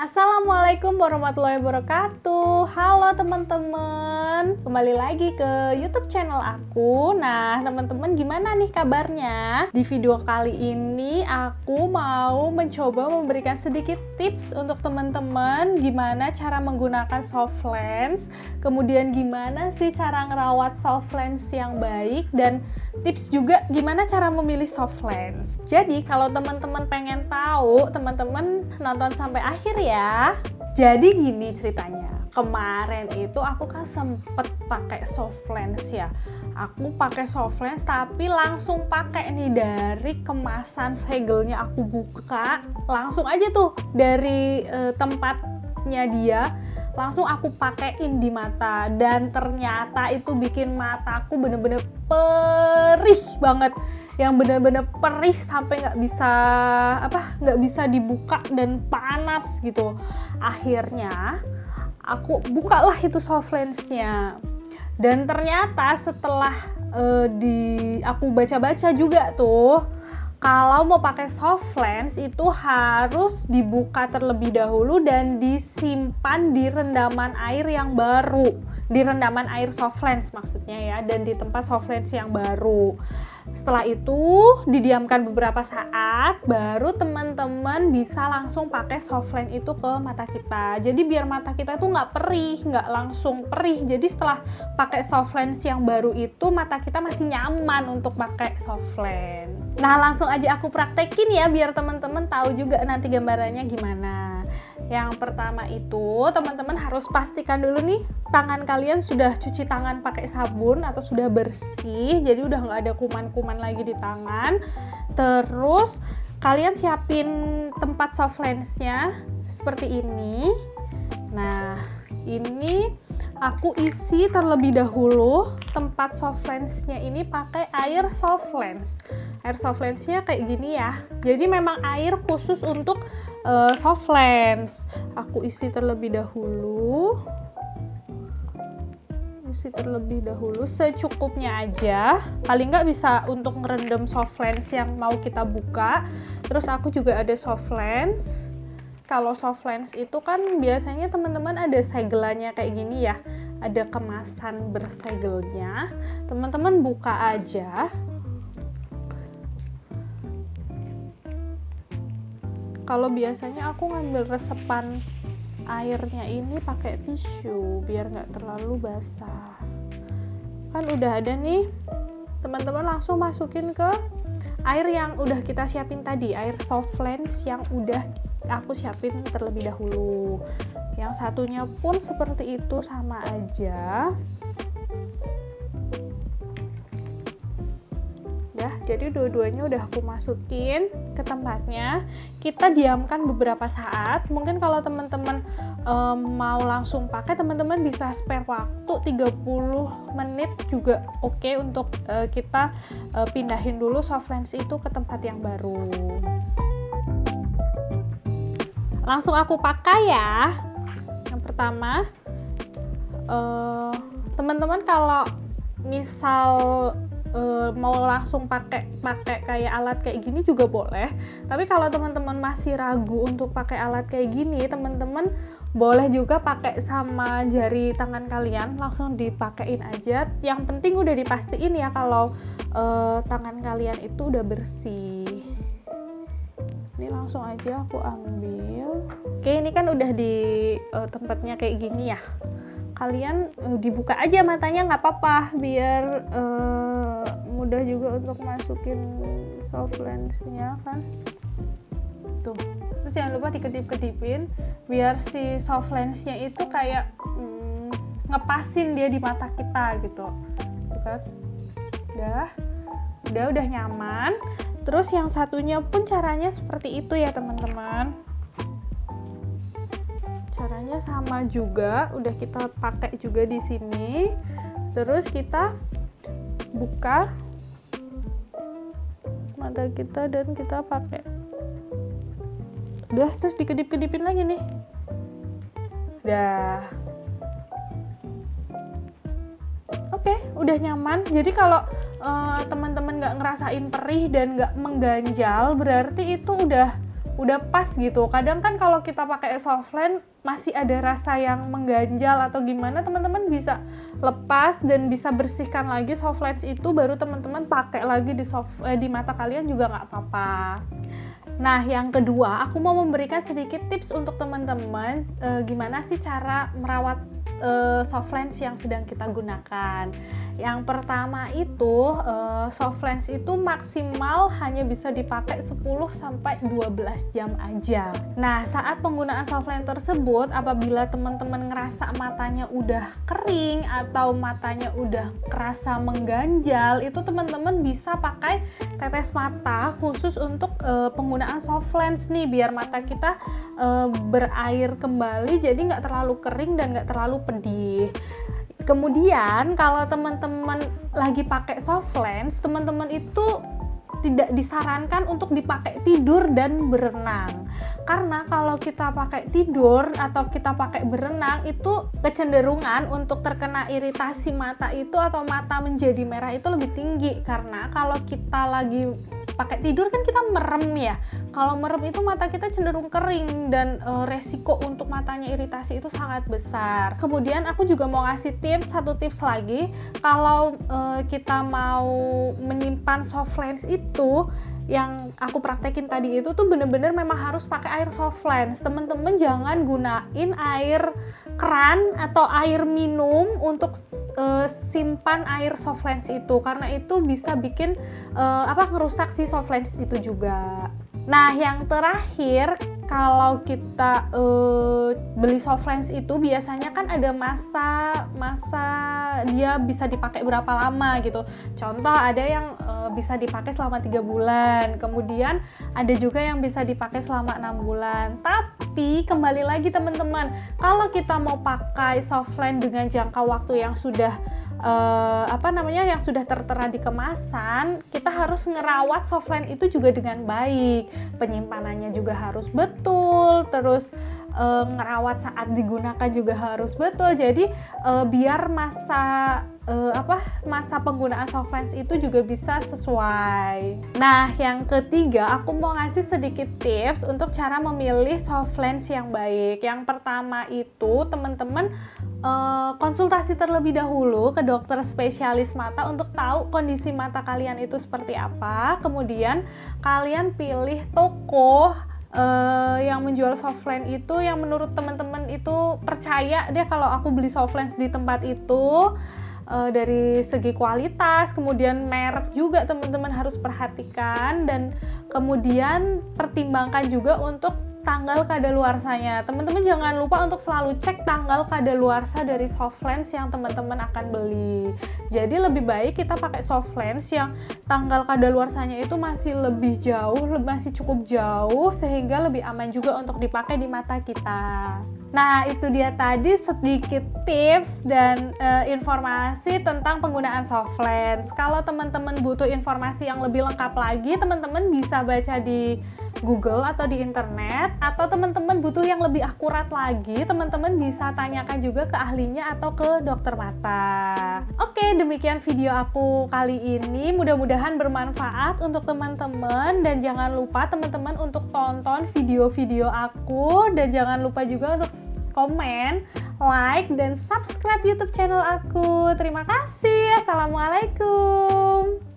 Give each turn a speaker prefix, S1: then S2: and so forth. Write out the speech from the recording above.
S1: Assalamualaikum warahmatullahi wabarakatuh. Halo teman-teman, kembali lagi ke YouTube channel aku. Nah, teman-teman gimana nih kabarnya? Di video kali ini aku mau mencoba memberikan sedikit tips untuk teman-teman gimana cara menggunakan soft lens, kemudian gimana sih cara ngerawat soft lens yang baik, dan tips juga gimana cara memilih soft lens. Jadi kalau teman-teman pengen tahu, teman-teman nonton sampai akhir ya. Jadi gini ceritanya, kemarin itu aku kan sempet pakai soft lens ya. Aku pakai soft lens tapi langsung pakai nih dari kemasan segelnya, aku buka langsung aja tuh dari tempatnya dia, langsung aku pakein di mata, dan ternyata itu bikin mataku bener-bener perih banget, yang bener-bener perih sampai nggak bisa dibuka dan panas gitu. Akhirnya aku bukalah itu soft lensnya, dan ternyata setelah aku baca-baca juga tuh, kalau mau pakai soft lens itu harus dibuka terlebih dahulu dan disimpan di rendaman air yang baru, di rendaman air soft lens maksudnya ya, dan di tempat soft lens yang baru. Setelah itu didiamkan beberapa saat, baru teman-teman bisa langsung pakai soft lens itu ke mata kita. Jadi biar mata kita tuh nggak perih, nggak langsung perih. Jadi setelah pakai soft lens yang baru itu, mata kita masih nyaman untuk pakai soft lens. Nah, langsung aja aku praktekin ya, biar teman-teman tahu juga nanti gambarannya gimana. Yang pertama itu, teman-teman harus pastikan dulu nih, tangan kalian sudah cuci tangan pakai sabun atau sudah bersih, jadi udah nggak ada kuman-kuman lagi di tangan. Terus kalian siapin tempat soft lensnya seperti ini. Nah, ini aku isi terlebih dahulu tempat soft lensnya ini pakai air soft lens. Air soft lensnya kayak gini ya, jadi memang air khusus untuk soft lens. Aku isi terlebih dahulu, secukupnya aja, paling nggak bisa untuk ngerendam soft lens yang mau kita buka. Terus aku juga ada soft lens. Kalau soft lens itu kan biasanya teman-teman ada segelannya kayak gini ya, ada kemasan bersegelnya. Teman-teman buka aja. Kalau biasanya aku ngambil resepan airnya ini pakai tisu biar nggak terlalu basah. Kan udah ada nih, teman-teman langsung masukin ke air yang udah kita siapin tadi, air soft lens yang udah aku siapin terlebih dahulu. Yang satunya pun seperti itu, sama aja. Jadi dua-duanya udah aku masukin ke tempatnya. Kita diamkan beberapa saat. Mungkin kalau teman-teman mau langsung pakai, teman-teman bisa spare waktu 30 menit juga oke, untuk kita pindahin dulu soft lens itu ke tempat yang baru. Langsung aku pakai ya. Yang pertama, teman-teman kalau misal mau langsung pakai kayak alat kayak gini juga boleh. Tapi kalau teman-teman masih ragu untuk pakai alat kayak gini, teman-teman boleh juga pakai sama jari tangan kalian, langsung dipakein aja. Yang penting udah dipastiin ya kalau tangan kalian itu udah bersih. Ini langsung aja aku ambil. Oke, ini kan udah di tempatnya kayak gini ya. Kalian dibuka aja matanya, nggak apa-apa, biar mudah juga untuk masukin soft lensnya kan. Tuh, terus jangan lupa dikedip-kedipin biar si soft lensnya itu kayak ngepasin dia di mata kita gitu. Tuh kan, udah nyaman. Terus yang satunya pun caranya seperti itu ya teman-teman. Caranya sama juga, udah kita pakai juga di sini. Terus kita buka mata kita dan kita pakai. Udah, terus dikedip-kedipin lagi nih. Udah. Oke, udah nyaman. Jadi kalau teman-teman nggak ngerasain perih dan nggak mengganjal, berarti itu udah udah pas gitu. Kadang kan kalau kita pakai soft lens masih ada rasa yang mengganjal atau gimana, teman-teman bisa lepas dan bisa bersihkan lagi soft lens itu, baru teman-teman pakai lagi di mata kalian juga nggak apa-apa. Nah, yang kedua, aku mau memberikan sedikit tips untuk teman-teman gimana sih cara merawat soft lens yang sedang kita gunakan. Yang pertama itu, soft lens itu maksimal hanya bisa dipakai 10-12 jam aja. Nah, saat penggunaan soft lens tersebut, apabila teman-teman ngerasa matanya udah kering atau matanya udah kerasa mengganjal, itu teman-teman bisa pakai tetes mata khusus untuk penggunaan soft lens nih, biar mata kita berair kembali, jadi nggak terlalu kering dan nggak terlalu pedih. Kemudian kalau teman-teman lagi pakai soft lens, teman-teman itu tidak disarankan untuk dipakai tidur dan berenang, karena kalau kita pakai tidur atau kita pakai berenang itu kecenderungan untuk terkena iritasi mata itu atau mata menjadi merah itu lebih tinggi, karena kalau kita lagi pakai tidur kan kita merem ya. Kalau merem itu mata kita cenderung kering dan resiko untuk matanya iritasi itu sangat besar. Kemudian aku juga mau ngasih satu tips lagi. Kalau kita mau menyimpan soft lens itu, yang aku praktekin tadi itu tuh bener-bener memang harus pakai air soft lens. Temen-temen jangan gunain air keran atau air minum untuk simpan air soft lens itu, karena itu bisa bikin ngerusak si soft lens itu juga. Nah, yang terakhir, kalau kita beli soft lens itu biasanya kan ada masa dia bisa dipakai berapa lama gitu. Contoh ada yang bisa dipakai selama 3 bulan, kemudian ada juga yang bisa dipakai selama 6 bulan. Tapi kembali lagi teman-teman, kalau kita mau pakai soft lens dengan jangka waktu yang sudah yang sudah tertera di kemasan, kita harus ngerawat soft lens itu juga dengan baik. Penyimpanannya juga harus betul, terus ngerawat saat digunakan juga harus betul. Jadi biar masa penggunaan soft lens itu juga bisa sesuai. Nah, yang ketiga, aku mau ngasih sedikit tips untuk cara memilih soft lens yang baik. Yang pertama itu, teman-teman konsultasi terlebih dahulu ke dokter spesialis mata untuk tahu kondisi mata kalian itu seperti apa. Kemudian kalian pilih toko yang menjual soft lens itu yang menurut teman-teman itu percaya deh kalau aku beli soft lens di tempat itu. Dari segi kualitas, kemudian merek juga teman-teman harus perhatikan, dan kemudian pertimbangkan juga untuk tanggal kadaluarsanya. Teman-teman jangan lupa untuk selalu cek tanggal kadaluarsa dari soft lens yang teman-teman akan beli. Jadi lebih baik kita pakai soft lens yang tanggal kadaluarsanya itu masih lebih jauh, masih cukup jauh, sehingga lebih aman juga untuk dipakai di mata kita. Nah, itu dia tadi sedikit tips dan informasi tentang penggunaan soft lens. Kalau teman-teman butuh informasi yang lebih lengkap lagi, teman-teman bisa baca di Google atau di internet, atau teman-teman butuh yang lebih akurat lagi, teman-teman bisa tanyakan juga ke ahlinya atau ke dokter mata. Oke, demikian video aku kali ini. Mudah-mudahan bermanfaat untuk teman-teman, dan jangan lupa teman-teman untuk tonton video-video aku, dan jangan lupa juga untuk komen, like, dan subscribe YouTube channel aku. Terima kasih. Assalamualaikum.